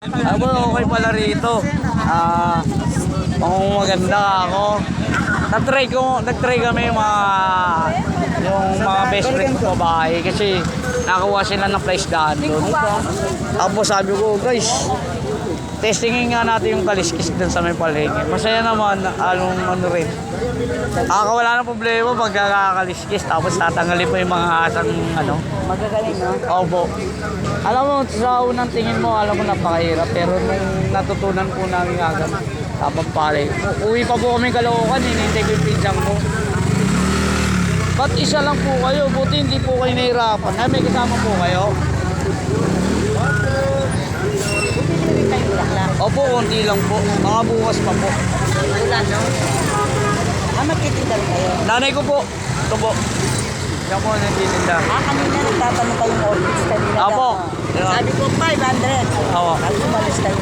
Abo, okay pala rito. Kung maganda ako. Nag-try kami yung mga best friend ko bahay kasi nakakuha sila ng price daan doon. Tapos sabi ko, guys, testingin nga natin yung kaliskis doon sa may palengke. Masaya naman, ano rin. Wala ng problema pag kakaliskis tapos tatanggalin pa yung mga asang Magagaling, no? Opo. Alam mo, sa unang tingin mo, alam mo napakahirap. Pero nung natutunan po namin agad, tapang pare. Uwi pa po kami Caloocan, hinihintay ko yung pinsan ko. Ba't isa lang po kayo? Buti hindi po kayo nahirapan. May kasama po kayo? Bumili rin kayo bulaklak. Opo, konti lang po. Mga bukas pa po. Ulan, no? Magtitinda rin kayo. Nanay ko po. Ito po. Siya po nagtitinda. Kanina nagtatanong kayong orchids kanina. Opo. Sabi ko, 500. Opo. At umalis kayo.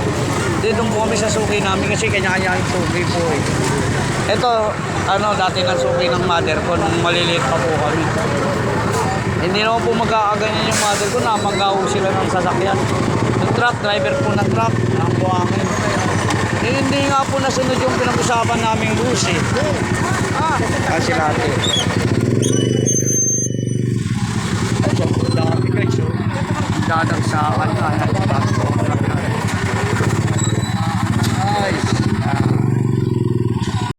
Dito po kami sa suki namin kasi kanya-kanya yung suki po eh. Ito, dati ng suki ng mother ko nung maliliit pa po kami. Hindi naman po magkakaganyan yung mother ko, namanggaw sila ng sasakyan. Yung truck, driver po ng truck, ang buhangin. Hindi nga po nasunod yung pinag-usapan naming bus eh. Kasi natin. Ito, dami guys. Dadagsakan na. Nice.